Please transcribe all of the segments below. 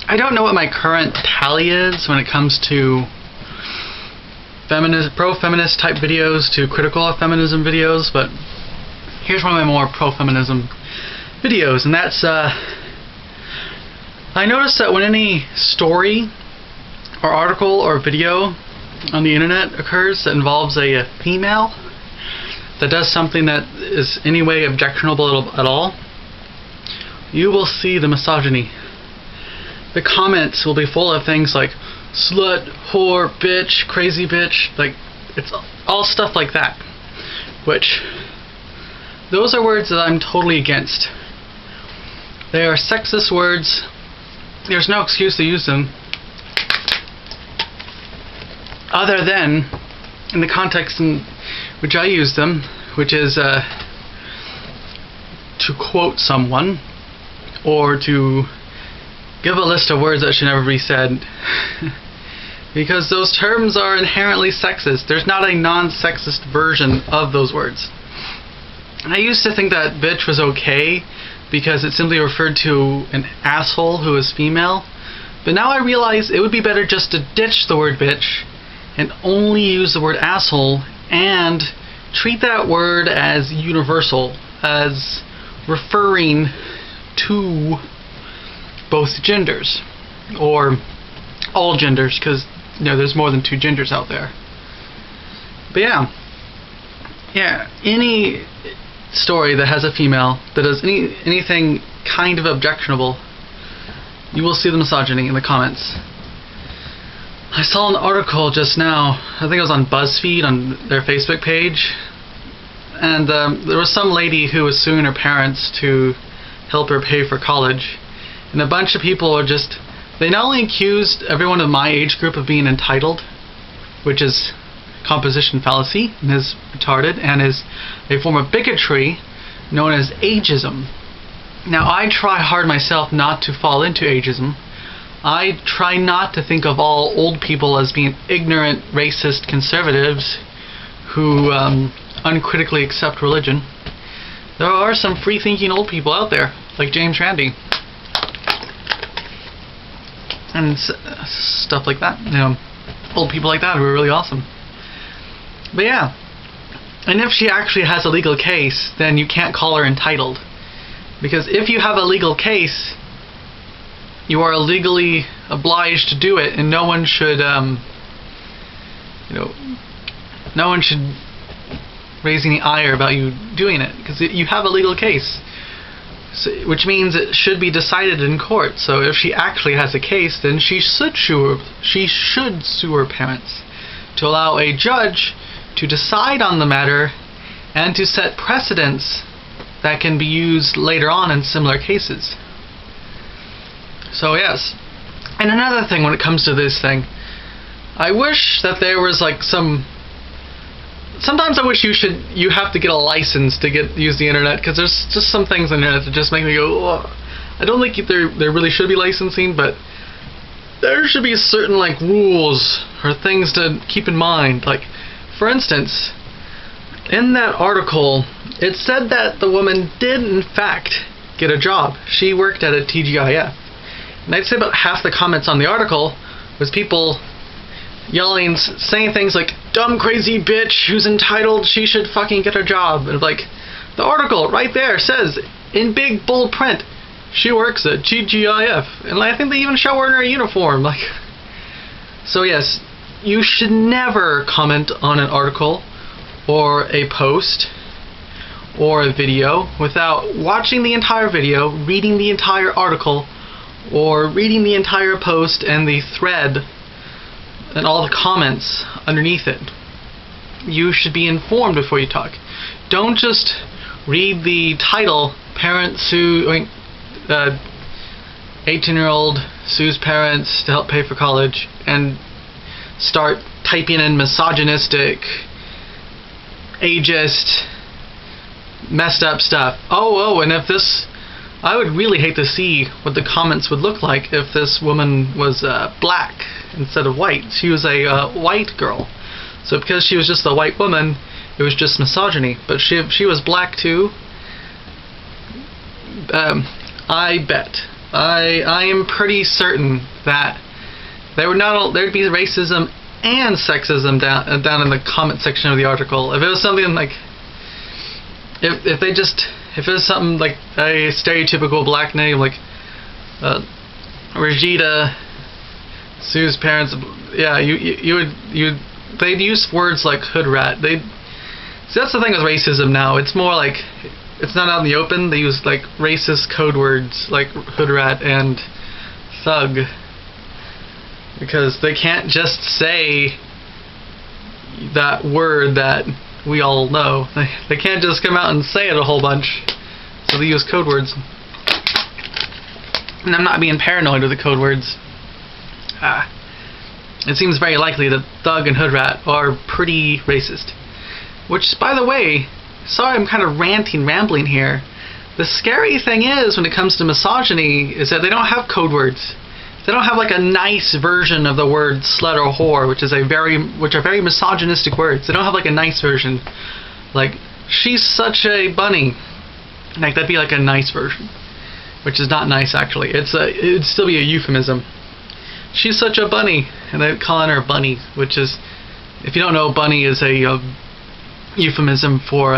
I don't know what my current tally is when it comes to pro-feminist type videos to critical of feminism videos, but here's one of my more pro-feminism videos, and that's I noticed that when any story or article or video on the internet occurs that involves a female that does something that is any way objectionable at all, you will see the misogyny. The comments will be full of things like slut, whore, bitch, crazy bitch, like it's all stuff like that, which those are words that I'm totally against. They are sexist words. There's no excuse to use them other than in the context in which I use them, which is to quote someone or to give a list of words that should never be said. Because those terms are inherently sexist. There's not a non-sexist version of those words. I used to think that bitch was okay because it simply referred to an asshole who is female, but now I realize it would be better just to ditch the word bitch and only use the word asshole and treat that word as universal, as referring to both genders, or all genders, because there's more than two genders out there. But yeah, any story that has a female that does anything kind of objectionable, you will see the misogyny in the comments. I saw an article just now, I think it was on BuzzFeed on their Facebook page, and there was some lady who was suing her parents to help her pay for college, and a bunch of people were they not only accused everyone of my age group of being entitled, which is composition fallacy and is retarded and is a form of bigotry known as ageism. Now, I try hard myself not to fall into ageism. I try not to think of all old people as being ignorant, racist conservatives who uncritically accept religion. There are some free-thinking old people out there, like James Randi, and stuff like that. Old people like that who are really awesome. But yeah, and if she actually has a legal case, then you can't call her entitled, because if you have a legal case, you are legally obliged to do it, and no one should, no one should raise any ire about you doing it, because you have a legal case, which means it should be decided in court. So if she actually has a case, then she should sue her parents to allow a judge to decide on the matter and to set precedents that can be used later on in similar cases. So yes. And another thing when it comes to this thing, I wish that there was like sometimes I wish you have to get a license to use the internet, because there's just some things on the internet that just make me go, ugh. I don't think there really should be licensing, but there should be certain like rules or things to keep in mind. Like, for instance, in that article, it said that the woman did in fact get a job. She worked at a TGIF. And I'd say about half the comments on the article was people yelling, saying things like, dumb crazy bitch who's entitled, she should fucking get a job. And like, the article right there says in big bold print, she works at TGIF. And I think they even show her in her uniform. Like, so yes, you should never comment on an article or a post or a video without watching the entire video, reading the entire article, or reading the entire post and the thread and all the comments underneath it. You should be informed before you talk. Don't just read the title, 18-year-old sues parents to help pay for college, and start typing in misogynistic, ageist, messed up stuff. And if this, I would really hate to see what the comments would look like if this woman was black instead of white. She was a white girl. So because she was just a white woman, it was just misogyny. But if she was black too, I bet I am pretty certain that there'd be racism and sexism down in the comment section of the article. If it was something like, if it was something like a stereotypical black name like Regita, Sue's parents, yeah, they'd use words like hood rat. See, that's the thing with racism now. It's more like, it's not out in the open. They use like racist code words like hood rat and thug, because they can't just say that word that we all know. They can't just come out and say it a whole bunch, so they use code words. And I'm not being paranoid with the code words. It seems very likely that thug and hood rat are pretty racist. Which, by the way, sorry I'm kind of rambling here. The scary thing is, when it comes to misogyny, is that they don't have code words. They don't have like a nice version of the word slut or whore, which are very misogynistic words. They don't have like a nice version. Like, she's such a bunny. Like, that'd be like a nice version, which is not nice actually. It'd still be a euphemism. She's such a bunny, and they're calling her bunny, which is, if you don't know, bunny is a euphemism for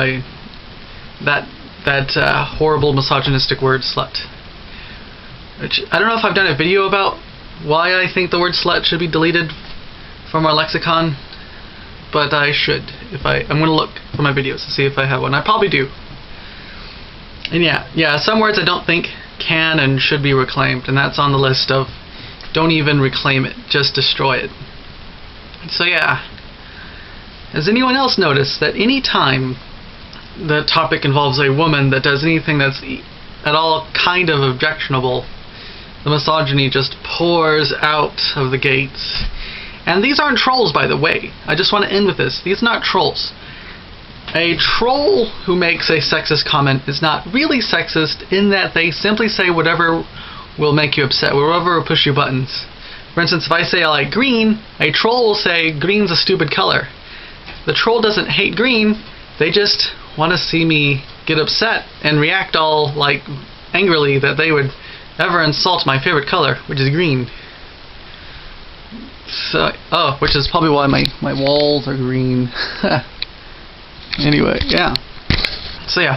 that horrible misogynistic word slut. Which, I don't know if I've done a video about why I think the word slut should be deleted from our lexicon, but I should. I'm gonna look for my videos to see if I have one. I probably do. And yeah, some words I don't think can and should be reclaimed, and that's on the list of don't even reclaim it, just destroy it. So yeah. Has anyone else noticed that any time the topic involves a woman that does anything that's at all kind of objectionable, the misogyny just pours out of the gates? And these aren't trolls, by the way. I just want to end with this. These are not trolls. A troll who makes a sexist comment is not really sexist, in that they simply say whatever will make you upset, whatever will push your buttons. For instance, if I say I like green, a troll will say green's a stupid color. The troll doesn't hate green, they just want to see me get upset and react all like angrily that they would ever insult my favorite color, which is green. So, which is probably why my walls are green. Anyway, yeah. So yeah.